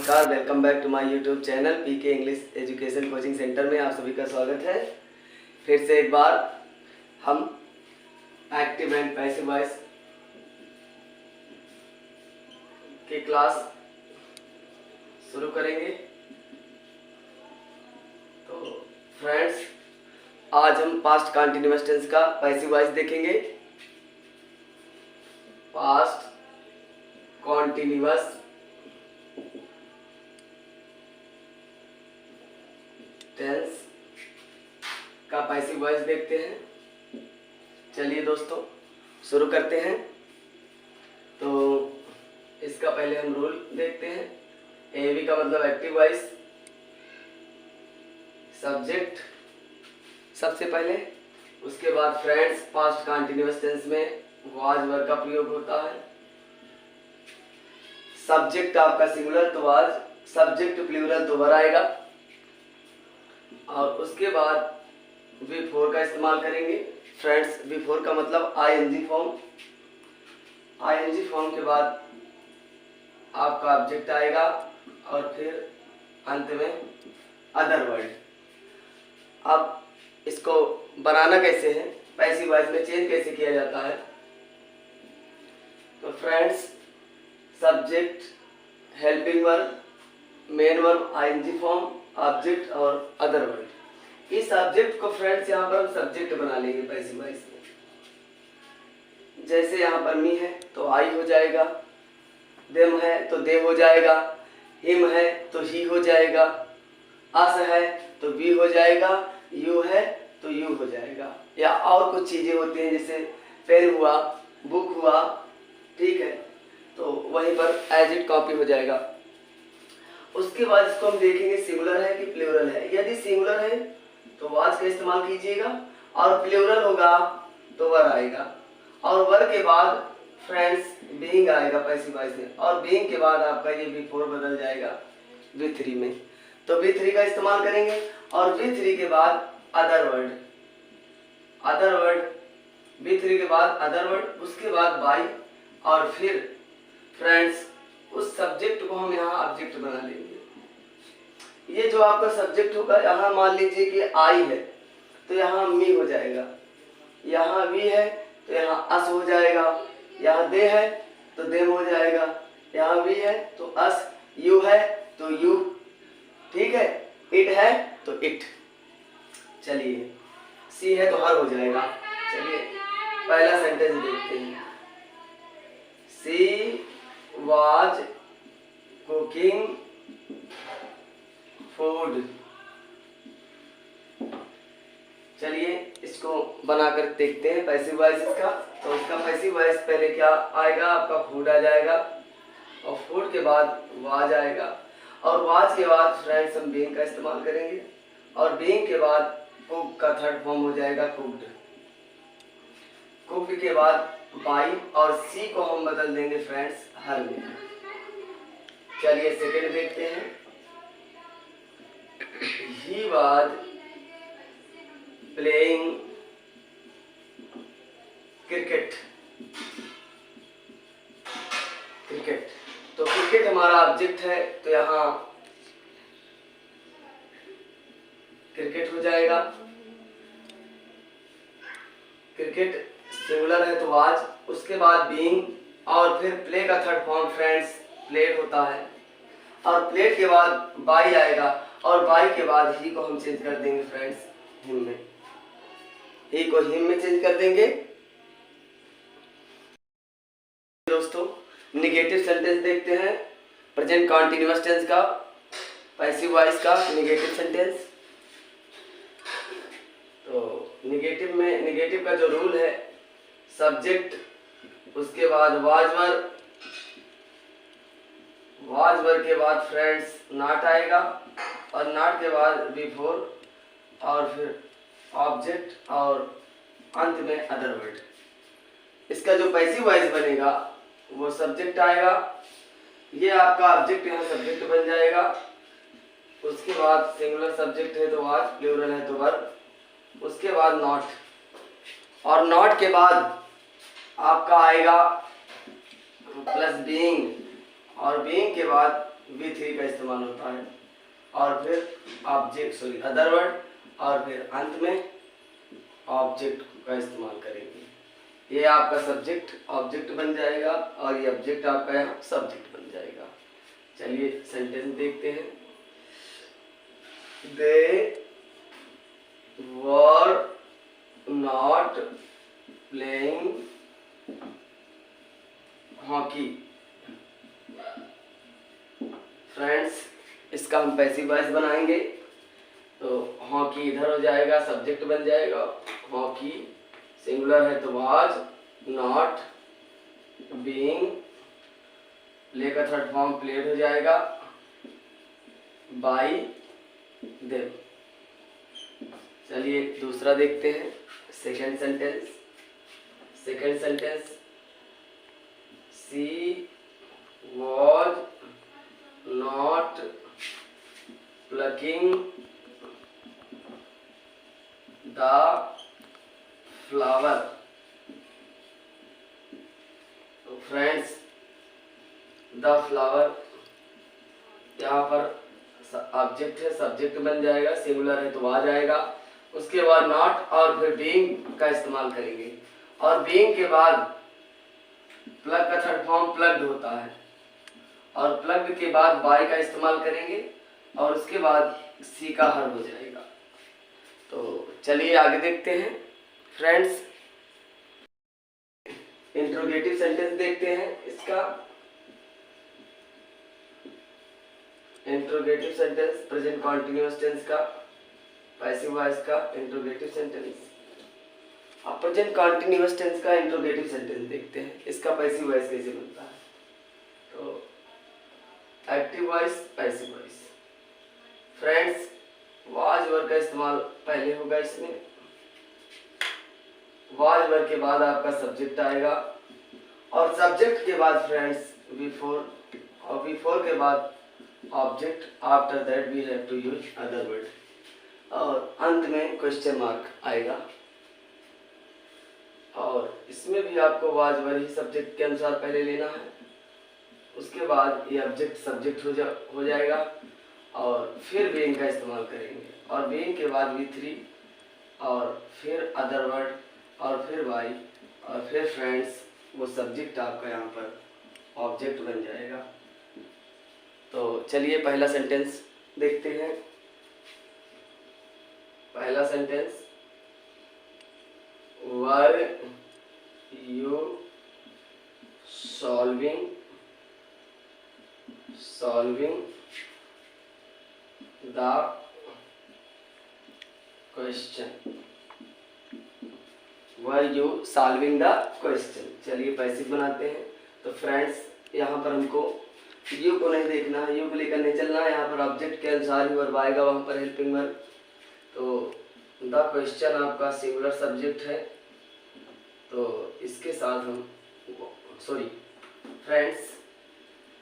नमस्कार, welcome back to my YouTube channel PK English education coaching centre में आप सभी का स्वागत है। फिर से एक बार हम एक्टिव एंड पैसिव वॉइस की क्लास शुरू करेंगे। तो फ्रेंड्स, आज हम पास्ट कंटिन्यूअस टेंस का पैसिव वॉइस देखेंगे। पास्ट कॉन्टिन्यूअस टेंस का पैसिव वॉइस देखते हैं। चलिए दोस्तों शुरू करते हैं। तो इसका पहले हम रूल देखते हैं। एवी का मतलब एक्टिव वॉइस, सब्जेक्ट सबसे पहले, उसके बाद फ्रेंड्स पास्ट कंटिन्यूअस टेंस में वाज वर्ब का प्रयोग होता है। सब्जेक्ट आपका सिंगुलर तो वाज, सब्जेक्ट प्लूरल तो वर आएगा। और उसके बाद V4 का इस्तेमाल करेंगे। फ्रेंड्स V4 का मतलब ING फॉर्म। ING फॉर्म के बाद आपका ऑब्जेक्ट आएगा और फिर अंत में अदर वर्ड। अब इसको बनाना कैसे है, पैसिव वॉइस में चेंज कैसे किया जाता है। तो friends subject, helping verb, main verb, ING form, object और अदर वर्ड। इस ऑब्जेक्ट को फ्रेंड्स यहाँ पर हम सब्जेक्ट बना लेंगे पैसिव वॉइस में। जैसे यहाँ पर मी है तो आई हो जाएगा, देम है तो दे हो जाएगा, हिम है तो ही हो जाएगा, अस है तो वी हो जाएगा, यू है तो यू हो जाएगा। या और कुछ चीजें होती हैं जैसे पेन हुआ, बुक हुआ, ठीक है, तो वहीं पर एज इट कॉपी हो जाएगा। उसके बाद इसको हम देखेंगे सिंगुलर है कि प्लूरल है। यदि सिंगुलर है तो वाज का इस्तेमाल कीजिएगा और प्लूरल होगा तो वर आएगा। और वर के बाद फ्रेंड्स बीइंग आएगा पैसिव वॉइस में, और बीइंग के बाद आपका ये V4 बदल जाएगा V3 में। तो V3 का इस्तेमाल करेंगे और V3 के बाद other word, other word, V3 के बाद अदर वर्ड, उसके बाद बाई, और फिर फ्रेंड्स उस सब्जेक्ट को हम यहाँ ऑब्जेक्ट बना लेंगे। ये जो आपका सब्जेक्ट होगा, यहाँ मान लीजिए कि आई है तो यहाँ मी हो जाएगा, यहाँ वी है तो यहाँ अस हो जाएगा, यहाँ दे है तो देम हो जाएगा, यहाँ वी है तो अस, यू है तो यू, ठीक है, इट है तो इट। चलिए सी है तो हर हो जाएगा। चलिए पहला सेंटेंस देखते हैं। She was cooking food. चलिए इसको बनाकर देखते हैं पैसिव वॉइस इसका। तो इसका पैसिव वॉइस पहले क्या आएगा, आपका फूड आ जाएगा, और फूड के बाद वाज आएगा, और वाज के बाद फ्रेंड्स हम बीइंग का इस्तेमाल करेंगे, और बीइंग के बाद कुक का थर्ड फॉर्म हो जाएगा कुक्ड। कुक्ड के बाद बाई, और सी को हम बदल देंगे फ्रेंड्स हर में। चलिए सेकंड देखते हैं। He was playing cricket। Cricket, तो क्रिकेट हमारा ऑब्जेक्ट है तो यहाँ क्रिकेट हो जाएगा। क्रिकेट सिंगुलर है तो वाज, उसके बाद बीइंग, और फिर प्ले का थर्ड फॉर्म फ्रेंड्स प्लेड होता है, और प्लेड के बाद बाई आएगा, और बाई के बाद ही को हम चेंज कर देंगे फ्रेंड्स हिम में, ही को हिम में चेंज कर देंगे। दोस्तों निगेटिव सेंटेंस देखते हैं, प्रेजेंट कंटीन्यूअस टेंस का पैसिव वॉइस का निगेटिव सेंटेंस। तो निगेटिव में, निगेटिव का जो रूल है, सब्जेक्ट, उसके बाद वाज वर्ब, वाज वर्ब के बाद फ्रेंड्स नॉट आएगा, और नॉट के बाद V4, और फिर ऑब्जेक्ट, और अंत में अदर वर्ड। इसका जो पैसिव वॉइस बनेगा वो सब्जेक्ट आएगा, ये आपका ऑब्जेक्ट यहाँ सब्जेक्ट बन जाएगा। उसके बाद सिंगुलर सब्जेक्ट है तो वाज, प्लूरल है तो वर्ब, उसके बाद नॉट, और नॉट के बाद आपका आएगा प्लस बीइंग, और बीइंग के बाद V3 का इस्तेमाल होता है, और फिर अदर वर्ड, और फिर अंत में ऑब्जेक्ट का इस्तेमाल करेंगे। ये आपका सब्जेक्ट ऑब्जेक्ट बन जाएगा और ये ऑब्जेक्ट आपका यहाँ सब्जेक्ट बन जाएगा। चलिए सेंटेंस देखते हैं। They were not playing hockey. Friends, इसका हम पैसिव वॉइस बनाएंगे, तो हॉकी इधर हो जाएगा, सब्जेक्ट बन जाएगा। हॉकी सिंगुलर है तो वाज नॉट बीइंग, प्ले का थर्ड फॉर्म प्लेड हो जाएगा, बाई देम। चलिए दूसरा देखते हैं, second sentence. She was not plucking the flower. तो फ्रेंड्स, द फ्लावर यहाँ पर ऑब्जेक्ट है, सब्जेक्ट बन जाएगा, सिंगुलर है तो आ जाएगा। उसके बाद नॉट और फिर बीइंग का इस्तेमाल करेंगे, और बीइंग के बाद प्लग का थर्ड फॉर्म प्लग्ड होता है, और प्लग्ड के बाद बाय का इस्तेमाल करेंगे, और उसके बाद सी का हर हो जाएगा। तो चलिए आगे देखते हैं फ्रेंड्स। इंट्रोगेटिव सेंटेंस देखते हैं इसका। Interrogative sentence present continuous tense का, पैसिव वॉइस का इंट्रोगेटिव सेंटेंस। अब प्रेजेंट कॉन्टिन्यूअस टेंस का इंट्रोगेटिव सेंटेंस देखते हैं, इसका पैसिव वॉइस कैसे बनता है। तो active voice, passive voice. Friends, was word का इस्तेमाल पहले होगा इसमें। वाज वर्ड के बाद आपका सब्जेक्ट आएगा, और सब्जेक्ट के बाद फ्रेंड्स बिफोर, और बिफोर के बाद object. After that we have to use other word, और अंत में क्वेश्चन मार्क आएगा। और इसमें भी आपको वाज वर्ड ही सब्जेक्ट के अनुसार पहले लेना है, उसके बाद ये ऑब्जेक्ट सब्जेक्ट हो जाएगा, और फिर बीइंग का इस्तेमाल करेंगे, और बीइंग के बाद V3, और फिर अदर वर्ड, और फिर बाई, और फिर फ्रेंड्स वो सब्जेक्ट आपका यहाँ पर ऑब्जेक्ट बन जाएगा। तो चलिए पहला सेंटेंस देखते हैं। पहला sentence, were you solving the question. Were you solving the question. चलिए पैसिव बनाते हैं। तो फ्रेंड्स, यहाँ पर हमको यू को नहीं देखना है, यू को लेकर नहीं चलना है, यहाँ पर ऑब्जेक्ट के अनुसार ही वर्ब आएगा, वहाँ पर हेल्पिंग वर्ब। तो द क्वेश्चन आपका सिंगुलर सब्जेक्ट है, तो इसके साथ हम फ्रेंड्स,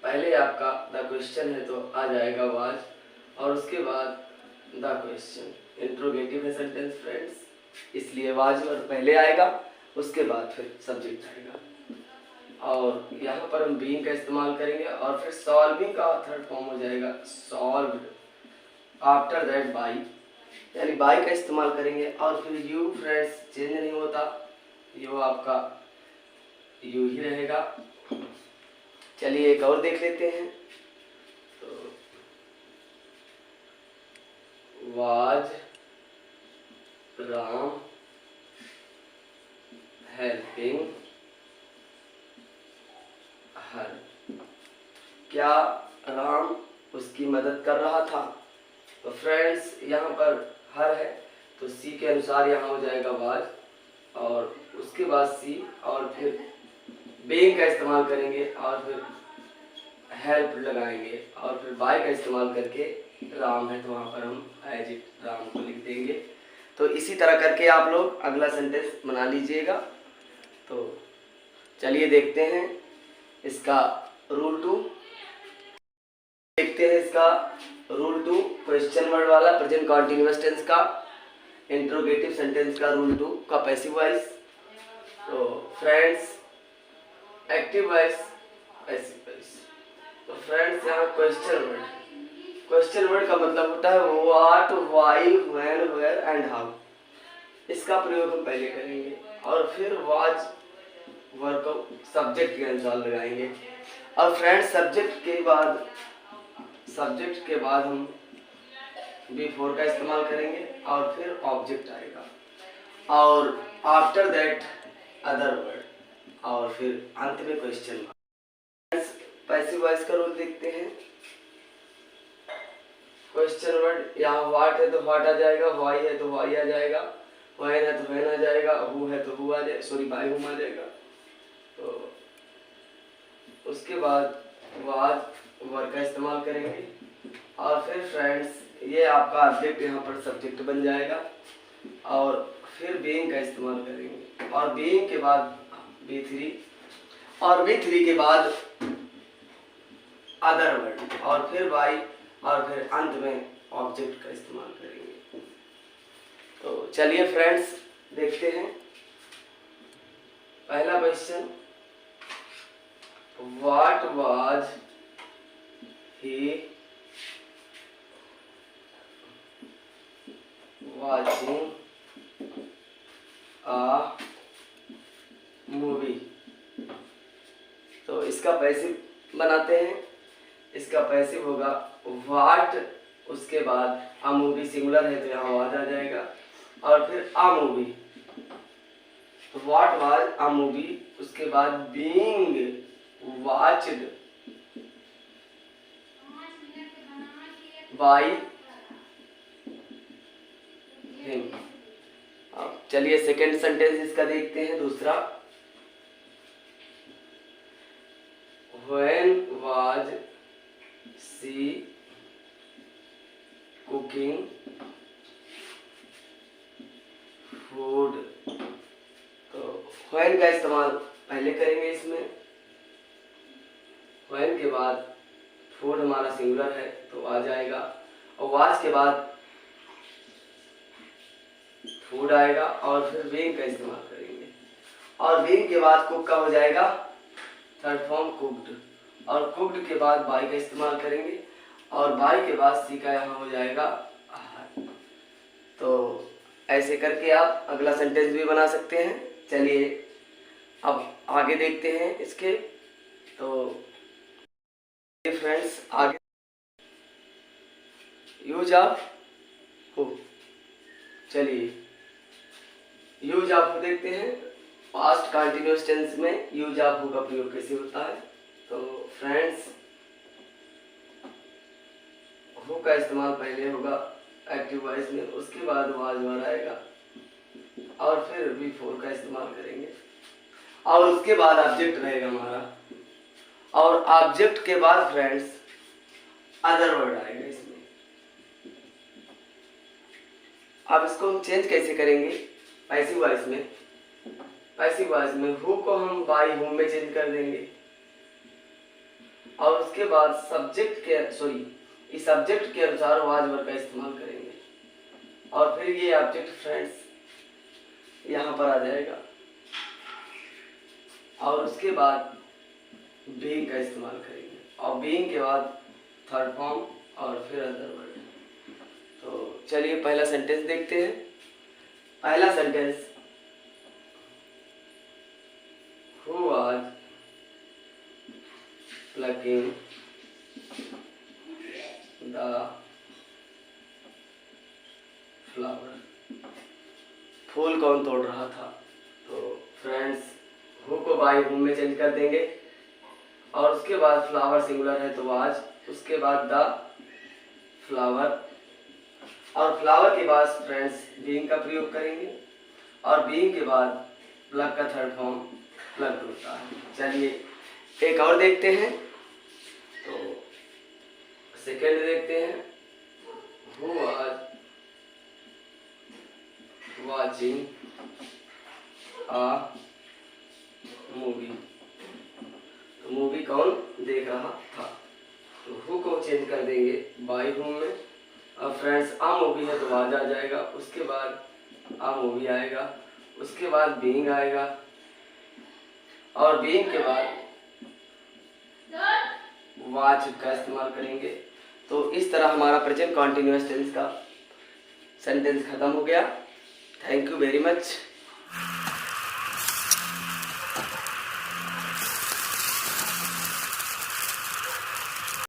पहले आपका द क्वेश्चन है तो आ जाएगा वाज, और उसके बाद द क्वेश्चन। इंट्रोगेटिव है सेंटेंस फ्रेंड्स, इसलिए वाज वर्ब पहले आएगा, उसके बाद फिर सब्जेक्ट आएगा, और यहाँ पर हम बीइंग का इस्तेमाल करेंगे, और फिर सॉल्विंग का थर्ड फॉर्म हो जाएगा सॉल्व्ड। आफ्टर दैट बाई, यानी बाई का इस्तेमाल करेंगे, और फिर यू फ्रेंड्स चेंज नहीं होता, यू आपका यू ही रहेगा। चलिए एक और देख लेते हैं। तो वाज राम हेल्पिंग हर। क्या राम उसकी मदद कर रहा था? तो फ्रेंड्स, यहाँ पर हर है, तो सी के अनुसार यहाँ हो जाएगा वाज, और उसके बाद सी, और फिर बीइंग का इस्तेमाल करेंगे, और फिर हेल्प लगाएंगे, और फिर बाय का इस्तेमाल करके राम है तो वहाँ पर हम एज इट राम को लिख देंगे। तो इसी तरह करके आप लोग अगला सेंटेंस बना लीजिएगा। तो चलिए देखते हैं इसका रूल 2। देखते हैं इसका रूल 2, क्वेश्चन वर्ड वाला प्रेजेंट कॉन्टिन्यूअस टेंस का इंट्रोगेटिव सेंटेंस का रूल 2 का पैसिव वॉइस। तो friends, active voice, passive voice. तो फ्रेंड्स यहाँ क्वेश्चन वर्ड का मतलब होता है what, why, when, where and how. इसका प्रयोग हम पहले करेंगे और फिर वाज वर्ड को सब्जेक्ट के अनुसार लगाएंगे। और फ्रेंड्स सब्जेक्ट के बाद हम बिफोर का इस्तेमाल करेंगे और फिर ऑब्जेक्ट आएगा और आफ्टर दैट अदर वर्ड और फिर अंत में क्वेश्चन। पैसिव वॉइस का रोल देखते हैं। क्वेश्चन वर्ड यहाँ व्हाट है तो व्हाट आ जाएगा, व्हाई है तो व्हाई आ जाएगा, व्हेन है तो व्हेन आ जाएगा, हु है तो हु आ जाएगा, सॉरी बाय हुम आ जाएगा। तो उसके बाद वाज वर्ड का इस्तेमाल करेंगे और फिर फ्रेंड्स ये आपका ऑब्जेक्ट यहाँ पर सब्जेक्ट बन जाएगा और फिर बीइंग का इस्तेमाल करेंगे और बीइंग के बाद B3 और B3 के बाद अदर वर्ड और फिर बाई और फिर अंत में ऑब्जेक्ट का इस्तेमाल करेंगे। तो चलिए फ्रेंड्स देखते हैं पहला question, what was he watching a movie. तो इसका पैसिव बनाते हैं। इसका पैसिव होगा व्हाट, उसके बाद अ मूवी सिंगुलर है तो यहाँ वाज आ जाएगा और फिर अ मूवी। तो व्हाट वाज अ मूवी, उसके बाद बीइंग वाच्ड बाय हिम। अब चलिए सेकंड सेंटेंस इसका देखते हैं दूसरा, when was she cooking food. तो व्हेन का इस्तेमाल पहले करेंगे इसमें, व्हेन के बाद फूड हमारा सिंगुलर है तो आ जाएगा और वाज के बाद फूड आएगा और फिर बीइंग का इस्तेमाल करेंगे और बीइंग के बाद कुक का हो जाएगा थर्ड फॉर्म कुक्ड और कुक्ड के बाद बाई का इस्तेमाल करेंगे और बाई के बाद सी का यहाँ हो जाएगा आहार। तो ऐसे करके आप अगला सेंटेंस भी बना सकते हैं। चलिए अब आगे देखते हैं इसके। तो फ्रेंड्स आगे यूज ऑफ हु, चलिए यूज ऑफ हु देखते हैं। पास्ट कंटिन्यूअस टेंस में यूज ऑफ हु का प्रयोग कैसे होता है। तो फ्रेंड्स हु का इस्तेमाल पहले होगा एक्टिव वॉइस में, उसके बाद वाज वर्ड आएगा और फिर बिफोर का इस्तेमाल करेंगे और उसके बाद ऑब्जेक्ट रहेगा हमारा और ऑब्जेक्ट के बाद फ्रेंड्स अदर वर्ड आएगा इसमें। अब इसको हम चेंज कैसे करेंगे पैसिव वॉइस में। पैसिव वॉइस में हु को हम बाय हुम में चेंज कर देंगे और उसके बाद इस सब्जेक्ट के अनुसार वाज वर्ड का इस्तेमाल करेंगे और फिर ये ऑब्जेक्ट फ्रेंड्स यहाँ पर आ जाएगा और उसके बाद बीइंग का इस्तेमाल करेंगे और बीइंग के बाद थर्ड फॉर्म और फिर अदर वर्ड। तो चलिए पहला सेंटेंस देखते हैं। पहला sentence, who was plucking the flower. फूल कौन तोड़ रहा था। तो friends who co by whom में चेंज कर देंगे और उसके बाद फ्लावर सिंगुलर है तो वाज, उसके बाद द फ्लावर और फ्लावर के बाद फ्रेंड्स बीइंग का प्रयोग करेंगे और बीइंग के बाद प्लग का थर्ड फॉर्म प्लग होता है। चलिए एक और देखते हैं। तो सेकेंड देखते हैं, who was watching a movie. तो मूवी कौन देख रहा था। तो हु को चेंज कर देंगे बाय हुम में और फ्रेंड्स आ मूवी है तो वाज आ जाएगा, उसके बाद आ मूवी आएगा, उसके बाद बीइंग आएगा और बीइंग के बाद वाच का इस्तेमाल करेंगे। तो इस तरह हमारा प्रेजेंट कॉन्टिन्यूअस टेंस का सेंटेंस खत्म हो गया। Thank you very much.